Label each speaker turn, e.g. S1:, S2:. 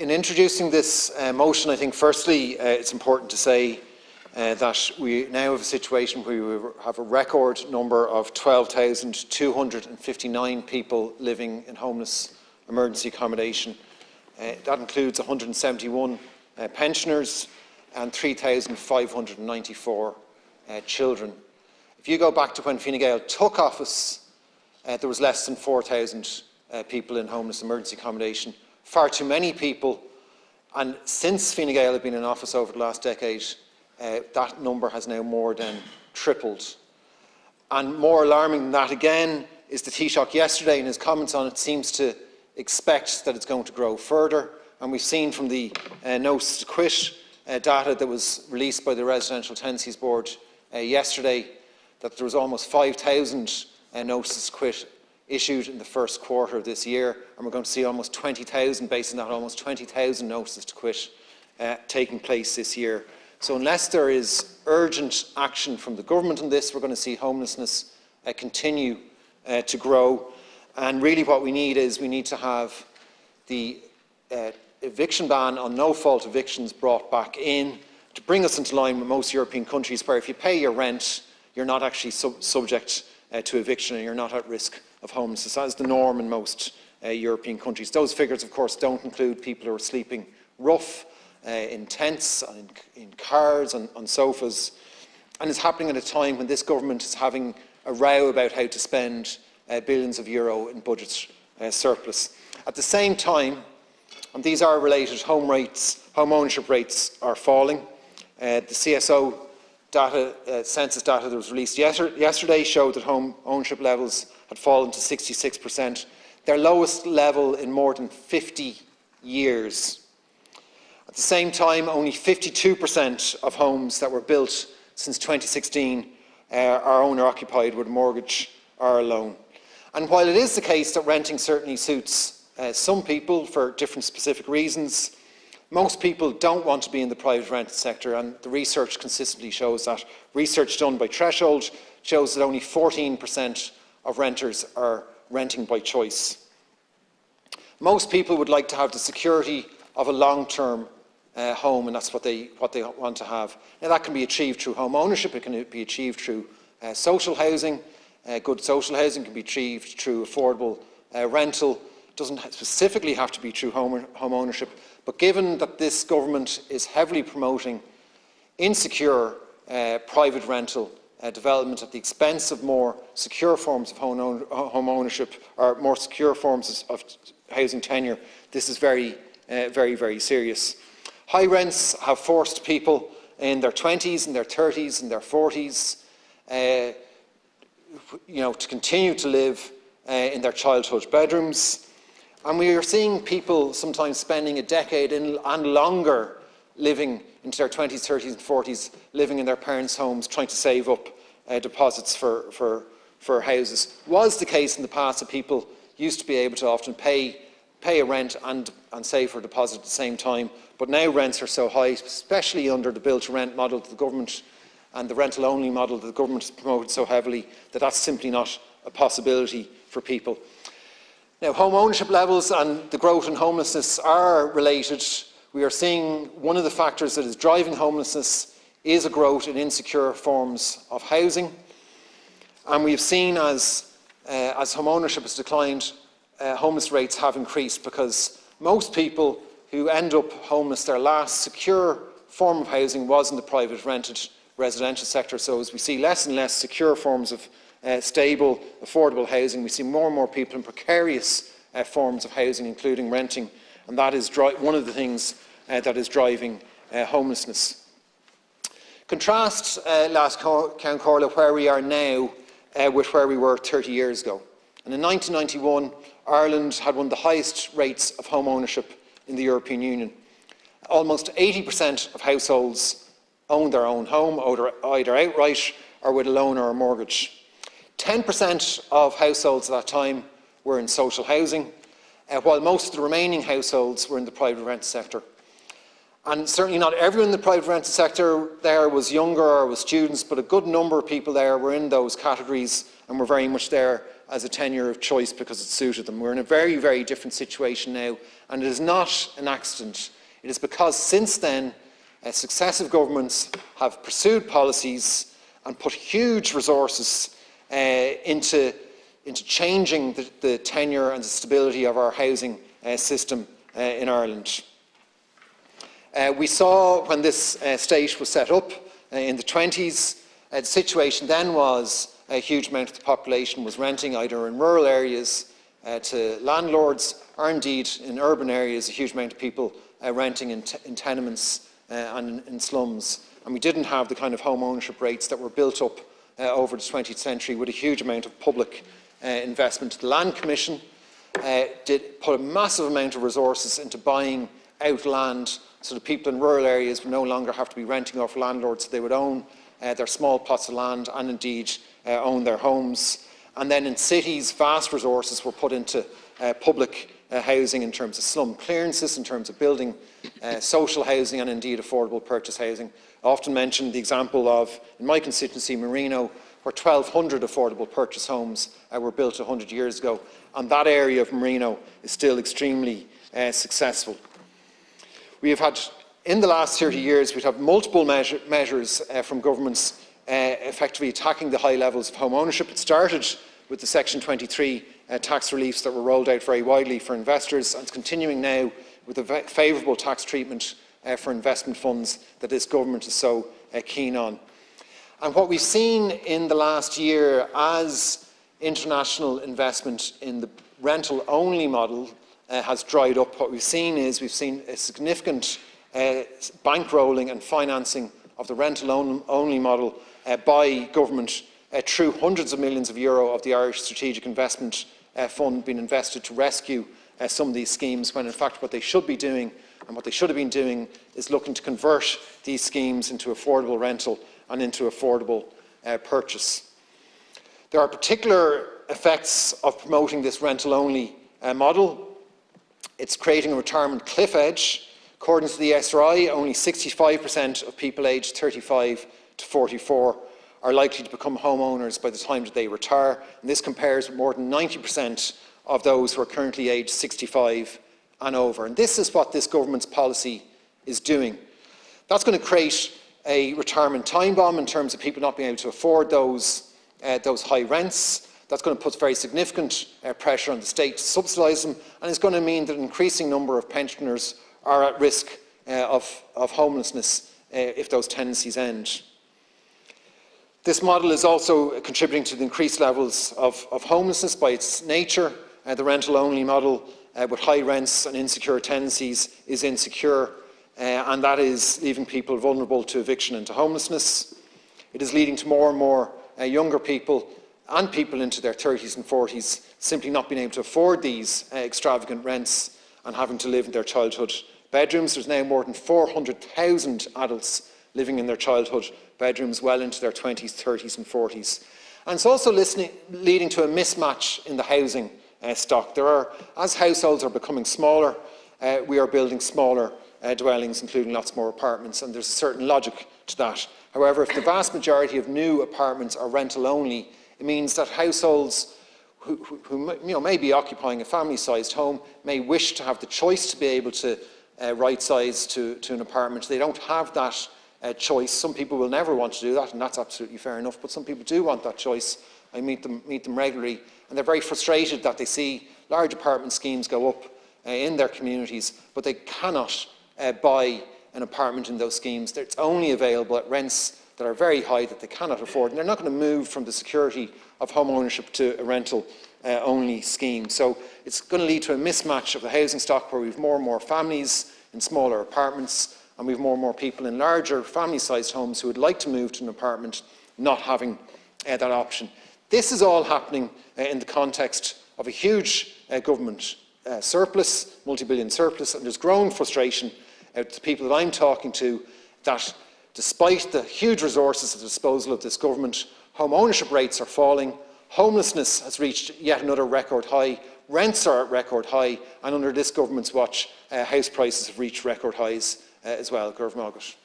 S1: In introducing this motion, I think firstly it's important to say that we now have a situation where we have a record number of 12,259 people living in homeless emergency accommodation. That includes 171 pensioners and 3,594 children. If you go back to when Fine Gael took office, there was less than 4,000 people in homeless emergency accommodation. Far too many people, and since Fine Gael have been in office over the last decade, that number has now more than tripled. And more alarming than that again is the Taoiseach yesterday in his comments on it seems to expect that it's going to grow further. And we've seen from the notice to quit data that was released by the Residential Tenancies Board yesterday that there was almost 5,000 notices to quit issued in the first quarter of this year, and we're going to see almost 20,000, based on that, almost 20,000 notices to quit taking place this year. So unless there is urgent action from the government on this, we're going to see homelessness continue to grow. And really what we need is we need to have the eviction ban on no-fault evictions brought back in to bring us into line with most European countries where if you pay your rent, you're not actually subject to eviction and you're not at risk of homelessness. That is the norm in most European countries. Those figures, of course, don't include people who are sleeping rough in tents, in cars, on sofas. And it's happening at a time when this government is having a row about how to spend billions of euro in budget surplus. At the same time, and these are related, home ownership rates are falling. The CSO data, census data that was released yesterday showed that home ownership levels had fallen to 66%, their lowest level in more than 50 years. At the same time, only 52% of homes that were built since 2016 are owner-occupied with a mortgage or a loan. And while it is the case that renting certainly suits some people for different specific reasons, most people don't want to be in the private rented sector, and the research consistently shows that. Research done by Threshold shows that only 14% of renters are renting by choice. Most people would like to have the security of a long-term home, and that's what they want to have. Now that can be achieved through home ownership, it can be achieved through social housing. Good social housing can be achieved through affordable rental. It doesn't specifically have to be through home ownership, but given that this government is heavily promoting insecure private rental development at the expense of more secure forms of home ownership or more secure forms of housing tenure, this is very, very serious. High rents have forced people in their 20s, in their 30s, in their 40s, to continue to live in their childhood bedrooms. And we are seeing people sometimes spending a decade and longer living into their 20s, 30s and 40s, living in their parents' homes, trying to save up deposits for houses. It was the case in the past that people used to be able to often pay a rent and save for a deposit at the same time, but now rents are so high, especially under the build-to-rent model that the government and the rental-only model that the government has promoted so heavily, that that's simply not a possibility for people. Now, home ownership levels and the growth in homelessness are related. We are seeing one of the factors that is driving homelessness is a growth in insecure forms of housing. And we've seen as home ownership has declined, homeless rates have increased because most people who end up homeless, their last secure form of housing was in the private rented residential sector. So as we see less and less secure forms of stable, affordable housing, we see more and more people in precarious forms of housing, including renting, and that is one of the things that is driving homelessness. Contrast Last Count Corla, where we are now, with where we were 30 years ago. And in 1991, Ireland had one of the highest rates of home ownership in the European Union. Almost 80% of households owned their own home, either outright or with a loan or a mortgage. 10% of households at that time were in social housing, while most of the remaining households were in the private rent sector. And certainly not everyone in the private rental sector there was younger or was students, but a good number of people there were in those categories and were very much there as a tenure of choice because it suited them. We're in a very, very different situation now, and it is not an accident. It is because since then, successive governments have pursued policies and put huge resources into changing the tenure and the stability of our housing system in Ireland. We saw when this state was set up in the 20s, the situation then was a huge amount of the population was renting either in rural areas to landlords, or indeed in urban areas, a huge amount of people renting in tenements and in slums. And we didn't have the kind of home ownership rates that were built up over the 20th century with a huge amount of public investment. The Land Commission did put a massive amount of resources into buying out land so that people in rural areas would no longer have to be renting off landlords. They would own their small plots of land and indeed own their homes. And then in cities, vast resources were put into public housing in terms of slum clearances, in terms of building social housing and indeed affordable purchase housing. I often mention the example of, in my constituency, Marino, where 1,200 affordable purchase homes were built 100 years ago. And that area of Marino is still extremely successful. We have had, in the last 30 years, we've had multiple measures from governments effectively attacking the high levels of home ownership. It started with the Section 23 tax reliefs that were rolled out very widely for investors, and it's continuing now with the favourable tax treatment for investment funds that this government is so keen on. And what we've seen in the last year as international investment in the rental-only model has dried up, what we've seen is a significant bankrolling and financing of the rental-only model by government through hundreds of millions of euro of the Irish Strategic Investment Fund being invested to rescue some of these schemes, when in fact what they should be doing and what they should have been doing is looking to convert these schemes into affordable rental and into affordable purchase. There are particular effects of promoting this rental-only model. It's creating a retirement cliff edge. According to the SRI, only 65% of people aged 35 to 44 are likely to become homeowners by the time that they retire, and this compares with more than 90% of those who are currently aged 65 and over. And this is what this government's policy is doing. That's going to create a retirement time bomb in terms of people not being able to afford those high rents. That's going to put very significant pressure on the state to subsidise them, and it's going to mean that an increasing number of pensioners are at risk of homelessness if those tenancies end. This model is also contributing to the increased levels of homelessness by its nature. The rental-only model with high rents and insecure tenancies is insecure, and that is leaving people vulnerable to eviction and to homelessness. It is leading to more and more younger people and people into their 30s and 40s simply not being able to afford these extravagant rents and having to live in their childhood bedrooms. There's now more than 400,000 adults living in their childhood bedrooms well into their 20s, 30s and 40s. And it's also leading to a mismatch in the housing stock. As households are becoming smaller, we are building smaller dwellings, including lots more apartments, and there's a certain logic to that. However, if the vast majority of new apartments are rental only, it means that households who may be occupying a family-sized home may wish to have the choice to be able to right-size to an apartment. They don't have that choice. Some people will never want to do that, and that's absolutely fair enough, but some people do want that choice. I meet them regularly, and they're very frustrated that they see large apartment schemes go up in their communities, but they cannot buy an apartment in those schemes. It's only available at rents that are very high that they cannot afford, and they're not going to move from the security of home ownership to a rental only scheme. So it's going to lead to a mismatch of the housing stock, where we have more and more families in smaller apartments, and we have more and more people in larger family-sized homes who would like to move to an apartment not having that option. This is all happening in the context of a huge government surplus, multi-billion surplus, and there's growing frustration out to people that I'm talking to that despite the huge resources at the disposal of this government, home ownership rates are falling, homelessness has reached yet another record high, rents are at record high, and under this government's watch, house prices have reached record highs as well. Gurv Margaret.